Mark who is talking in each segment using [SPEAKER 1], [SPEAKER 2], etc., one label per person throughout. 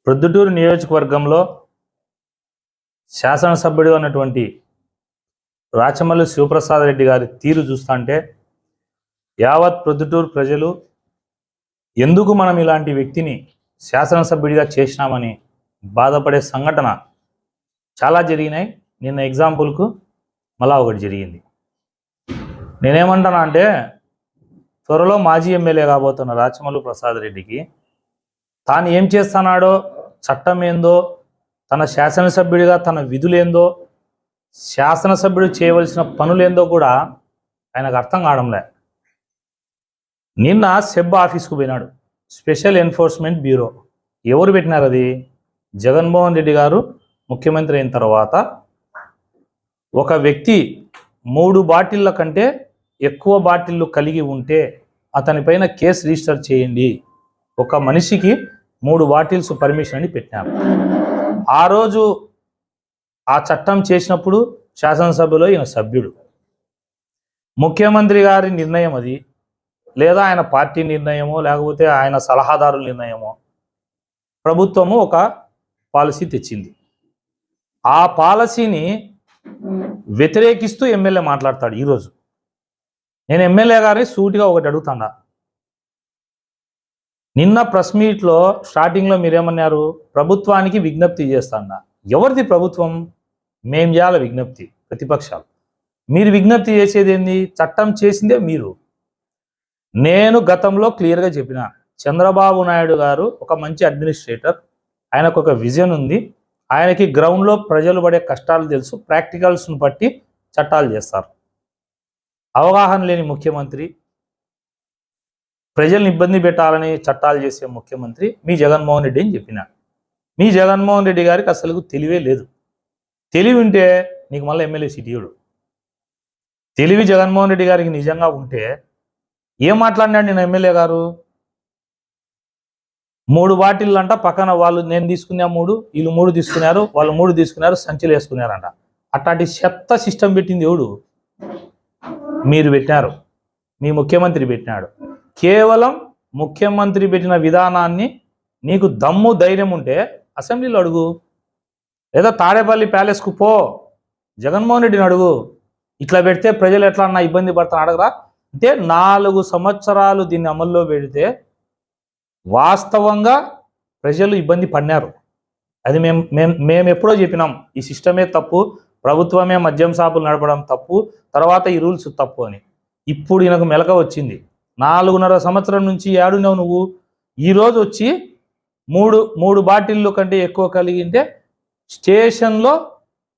[SPEAKER 1] ప్రొద్దుటూరు నియోజకవర్గంలో శాసనసభ్యుడిగా ఉన్నటువంటి రాచమల్లు శివప్రసాద్ రెడ్డి గారి తీరు చూస్తుంటే యావత్ ప్రొద్దుటూరు ప్రజలు ఎందుకు మనం ఇలాంటి వ్యక్తిని శాసనసభ్యుడిగా చేసినామని బాధపడే సంఘటన చాలా జరిగినాయి. నిన్న ఎగ్జాంపుల్కు మళ్ళా ఒకటి జరిగింది. నేనేమంటానా అంటే త్వరలో మాజీ ఎమ్మెల్యే కాబోతున్న రాచమల్లు ప్రసాద్ రెడ్డికి తాను ఏం చేస్తున్నాడో, చట్టం ఏందో, తన శాసనసభ్యుడిగా తన విధులేందో, శాసనసభ్యుడు చేయవలసిన పనులేందో కూడా ఆయనకు అర్థం కావడంలే. నిన్న సెబ్ ఆఫీస్కు పోయినాడు, స్పెషల్ ఎన్ఫోర్స్మెంట్ బ్యూరో. ఎవరు పెట్టినారు అది? జగన్మోహన్ రెడ్డి గారు ముఖ్యమంత్రి అయిన తర్వాత ఒక వ్యక్తి 3 బాటిళ్ళ కంటే ఎక్కువ బాటిళ్ళు కలిగి ఉంటే అతనిపైన కేసు రిజిస్టర్ చేయండి, ఒక మనిషికి 3 బాటిల్స్ పర్మిషన్ అని పెట్టినారు. ఆ రోజు ఆ చట్టం చేసినప్పుడు శాసనసభలో ఈయన సభ్యుడు. ముఖ్యమంత్రి గారి నిర్ణయం అది, లేదా ఆయన పార్టీ నిర్ణయమో లేకపోతే ఆయన సలహాదారుల నిర్ణయమో, ప్రభుత్వము ఒక పాలసీ తెచ్చింది. ఆ పాలసీని వ్యతిరేకిస్తూ ఎమ్మెల్యే మాట్లాడతాడు. ఈరోజు నేను ఎమ్మెల్యే గారిని సూటిగా ఒకటి అడుగుతాడా. నిన్న ప్రెస్ మీట్లో స్టార్టింగ్లో మీరేమన్నారు? ప్రభుత్వానికి విజ్ఞప్తి చేస్తాడా. ఎవరిది ప్రభుత్వం? మేం చేయాల విజ్ఞప్తి, ప్రతిపక్షాలు. మీరు విజ్ఞప్తి చేసేది ఏంది? చట్టం చేసిందే మీరు. నేను గతంలో క్లియర్గా చెప్పిన, చంద్రబాబు నాయుడు గారు ఒక మంచి అడ్మినిస్ట్రేటర్, ఆయనకు ఒక విజన్ ఉంది, ఆయనకి గ్రౌండ్లో ప్రజలు పడే కష్టాలు తెలుసు, ప్రాక్టికల్స్ను బట్టి చట్టాలు చేస్తారు. అవగాహన లేని ముఖ్యమంత్రి, ప్రజల్ని ఇబ్బంది పెట్టాలని చట్టాలు చేసే ముఖ్యమంత్రి మీ జగన్మోహన్ రెడ్డి అని చెప్పిన. మీ జగన్మోహన్ రెడ్డి గారికి అసలు తెలివే లేదు. తెలివి ఉంటే నీకు మళ్ళీ ఎమ్మెల్యే సీట్ ఇవ్వడు. తెలివి జగన్మోహన్ రెడ్డి గారికి నిజంగా ఉంటే ఏం మాట్లాడినాడు నేను ఎమ్మెల్యే గారు? 3 బాటిళ్ళు అంట, పక్కన వాళ్ళు నేను తీసుకున్నా 3, వీళ్ళు 3 తీసుకున్నారు, వాళ్ళు 3 తీసుకున్నారు, సంచులు వేసుకున్నారంట. అట్లాంటి చెత్త సిస్టమ్ పెట్టింది ఎవడు? మీరు పెట్టినారు, మీ ముఖ్యమంత్రి పెట్టినాడు. కేవలం ముఖ్యమంత్రి పెట్టిన విధానాన్ని నీకు దమ్ము ధైర్యం ఉంటే అసెంబ్లీలో అడుగు, లేదా తాడేపల్లి ప్యాలెస్కు పో, జగన్మోహన్ రెడ్డిని అడుగు. ఇట్లా పెడితే ప్రజలు ఎట్లా అన్నా ఇబ్బంది పడతాను అడగరా? అంటే 4 సంవత్సరాలు దీన్ని అమల్లో పెడితే వాస్తవంగా ప్రజలు ఇబ్బంది పడినారు. అది మేము ఎప్పుడో చెప్పినాం, ఈ సిస్టమే తప్పు, ప్రభుత్వమే మద్యం షాపులు నడపడం తప్పు, తర్వాత ఈ రూల్స్ తప్పు అని. ఇప్పుడు ఈయనకు మెలక వచ్చింది. 4.5 సంవత్సరం నుంచి ఏడున్నావు నువ్వు. ఈరోజు వచ్చి 3 బాటిళ్ళు కంటే ఎక్కువ కలిగింటే స్టేషన్లో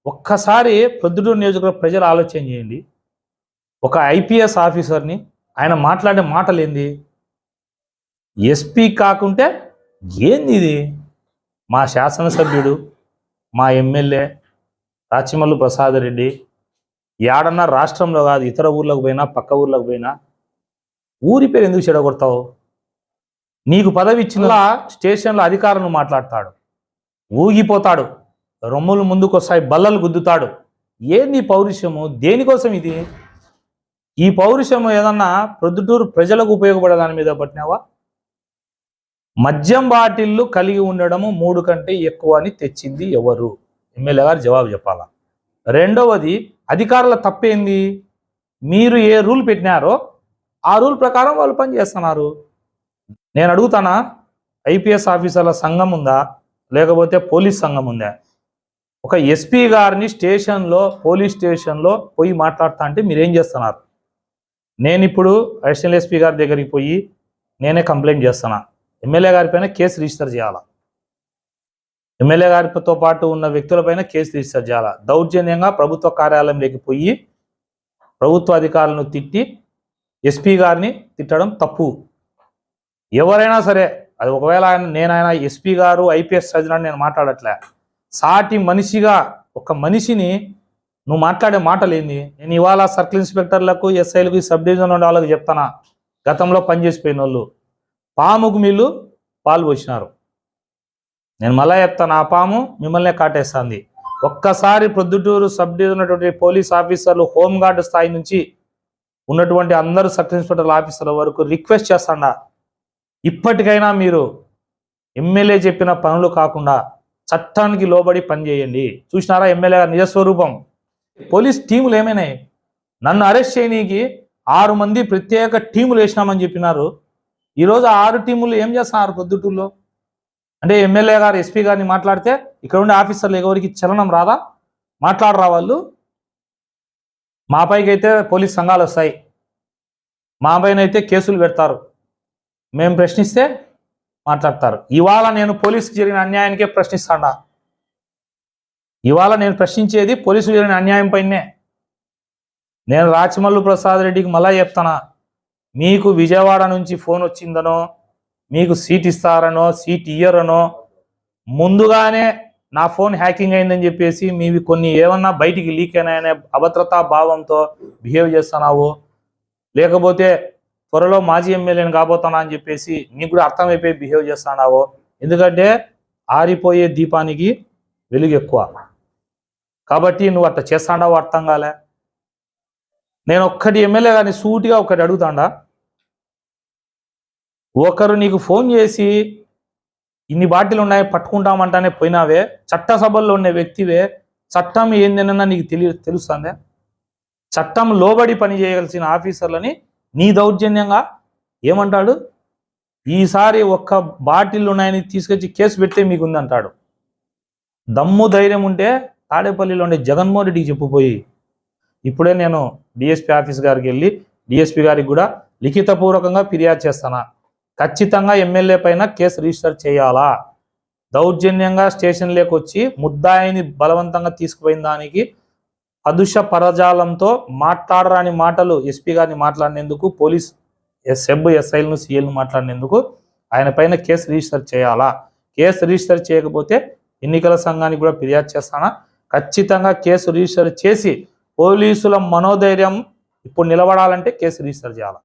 [SPEAKER 1] ఒక్కసారి ప్రొద్దుటూరు నియోజకవర్గ ప్రజలు ఆలోచన చేయండి. ఒక ఐపీఎస్ ఆఫీసర్ని ఆయన మాట్లాడే మాటలు ఏంది? ఎస్పీ కాకుంటే ఏంది ఇది? మా శాసనసభ్యుడు, మా ఎమ్మెల్యే రాచమల్లు ప్రసాద్ రెడ్డి ఏడన్నా రాష్ట్రంలో కాదు, ఇతర ఊర్లకు పోయినా, పక్క ఊర్లకు పోయినా ఊరి పేరు ఎందుకు చెడగొడతావు? నీకు పదవి ఇచ్చిన స్టేషన్లో అధికారులను మాట్లాడతాడు, ఊగిపోతాడు, రొమ్ములు ముందుకు వస్తాయి, బల్లలు గుద్దుతాడు. ఏంది పౌరుషము? దేనికోసం ఇది? ఈ పౌరుషము ఏదన్నా ప్రొద్దుటూరు ప్రజలకు ఉపయోగపడే దాని మీద పట్టినావా? మద్యం బాటిళ్ళు కలిగి ఉండడము 3 కంటే ఎక్కువ అని తెచ్చింది ఎవరు? ఎమ్మెల్యే గారు జవాబు చెప్పాలా. రెండవది, అధికారుల తప్పేంది? మీరు ఏ రూల్ పెట్టినారో ఆ రూల్ ప్రకారం వాళ్ళు పని చేస్తున్నారు. నేను అడుగుతానా, ఐపీఎస్ ఆఫీసర్ల సంఘం ఉందా, లేకపోతే పోలీస్ సంఘం ఉందా? ఒక ఎస్పీ గారిని స్టేషన్లో, పోలీస్ స్టేషన్లో పోయి మాట్లాడుతా అంటే మీరేం చేస్తున్నారు? నేను ఇప్పుడు అడిషనల్ ఎస్పీ గారి దగ్గరికి పోయి నేనే కంప్లైంట్ చేస్తున్నా, ఎమ్మెల్యే గారి పైన కేసు రిజిస్టర్ చేయాలా, ఎమ్మెల్యే గారితో పాటు ఉన్న వ్యక్తులపైన కేసు రిజిస్టర్ చేయాలా. దౌర్జన్యంగా ప్రభుత్వ కార్యాలయంలోకి పోయి ప్రభుత్వ అధికారులను తిట్టి ఎస్పీ గారిని తిట్టడం తప్పు. ఎవరైనా సరే, అది ఒకవేళ ఆయన ఎస్పీ గారు ఐపీఎస్ చదివినాడు నేను మాట్లాడట్లే, సాటి మనిషిగా ఒక మనిషిని నువ్వు మాట్లాడే మాటలు ఏంది? నేను ఇవాళ సర్కిల్ ఇన్స్పెక్టర్లకు, ఎస్ఐలకు, సబ్ డివిజన్ ఉండే వాళ్ళకి చెప్తానా, గతంలో పనిచేసిపోయిన వాళ్ళు పాముకు వీళ్ళు పాలు పోసినారు. నేను మళ్ళా చెప్తాను, ఆ పాము మిమ్మల్నే కాటేస్తుంది. ఒక్కసారి ప్రొద్దుటూరు సబ్ డివిజన్ ఉన్నటువంటి పోలీస్ ఆఫీసర్లు, హోంగార్డు స్థాయి నుంచి ఉన్నటువంటి అందరూ సర్కిల్ ఇన్స్పెక్టర్ల ఆఫీసర్ల వరకు రిక్వెస్ట్ చేస్తాడా, ఇప్పటికైనా మీరు ఎమ్మెల్యే చెప్పిన పనులు కాకుండా చట్టానికి లోబడి పనిచేయండి. చూసినారా ఎమ్మెల్యే గారి నిజస్వరూపం. పోలీస్ టీములు ఏమైనాయి? నన్ను అరెస్ట్ చేయనీకి 6 మంది ప్రత్యేక టీములు వేసినామని చెప్పినారు. ఈరోజు 6 టీములు ఏం చేస్తున్నారు పొద్దుటూరులో? అంటే ఎమ్మెల్యే గారు ఎస్పీ గారిని మాట్లాడితే ఇక్కడ ఉండే ఆఫీసర్లు ఎవరికి చలనం రాదా? మాట్లాడరా వాళ్ళు? మా పైకి అయితే పోలీస్ సంఘాలు వస్తాయి, మా పైన అయితే కేసులు పెడతారు, మేము ప్రశ్నిస్తే మాట్లాడతారు. ఇవాళ నేను పోలీసుకి జరిగిన అన్యాయానికే ప్రశ్నిస్తాడా? ఇవాళ నేను ప్రశ్నించేది పోలీసుకు జరిగిన అన్యాయం పైనే. నేను రాచమల్లు ప్రసాద్ రెడ్డికి మళ్ళా చెప్తానా, మీకు విజయవాడ నుంచి ఫోన్ వచ్చిందనో, మీకు సీట్ ఇస్తారనో, సీట్ ఇయ్యరనో, ముందుగానే నా ఫోన్ హ్యాకింగ్ అయిందని చెప్పేసి మీవి కొన్ని ఏమన్నా బయటికి లీక్ అయినాయనే అభద్రతా భావంతో బిహేవ్ చేస్తున్నావు, లేకపోతే త్వరలో మాజీ ఎమ్మెల్యేని కాబోతానా అని చెప్పేసి నీకు కూడా అర్థమైపోయి బిహేవ్ చేస్తున్నావు. ఎందుకంటే ఆరిపోయే దీపానికి వెలుగు ఎక్కువ, కాబట్టి నువ్వు అట్లా చేస్తాడావు అర్థం కాలే. నేను ఒక్కటి ఎమ్మెల్యే గారిని సూటిగా ఒకటి అడుగుతాడా, ఒకరు నీకు ఫోన్ చేసి ఇన్ని బాటిల్ ఉన్నాయి పట్టుకుంటామంటానే పోయినావే, చట్టసభల్లో ఉండే వ్యక్తివే, చట్టం ఏందనన్నా నీకు తెలుస్తుందే? చట్టం లోబడి పని చేయవలసిన ఆఫీసర్లని నీ దౌర్జన్యంగా ఏమంటాడు, ఈసారి ఒక్క బాటిల్ ఉన్నాయని తీసుకొచ్చి కేసు పెడితే మీకు ఉందంటాడు. దమ్ము ధైర్యం ఉంటే తాడేపల్లిలో ఉండే జగన్మోహన్ రెడ్డికి చెప్పుపోయి, ఇప్పుడే నేను డిఎస్పీ ఆఫీస్ గారికి వెళ్ళి డిఎస్పీ గారికి కూడా లిఖితపూర్వకంగా ఫిర్యాదు చేస్తానా, ఖచ్చితంగా ఎమ్మెల్యే పైన కేసు రిజిస్టర్ చేయాలా, దౌర్జన్యంగా స్టేషన్లోకి వచ్చి ముద్దాయిని బలవంతంగా తీసుకుపోయిన దానికి అదుష పరజాలంతో మాట్లాడరాని మాటలు ఎస్పీ గారిని మాట్లాడినందుకు, పోలీస్ సెబ్ ఎస్ఐలను సిఎల్ను మాట్లాడినందుకు ఆయన పైన కేసు రిజిస్టర్ చేయాలా. కేసు రిజిస్టర్ చేయకపోతే ఎన్నికల సంఘానికి కూడా ఫిర్యాదు చేస్తానా. ఖచ్చితంగా కేసు రిజిస్టర్ చేసి పోలీసుల మనోధైర్యం ఇప్పుడు నిలబడాలంటే కేసు రిజిస్టర్ చేయాలి.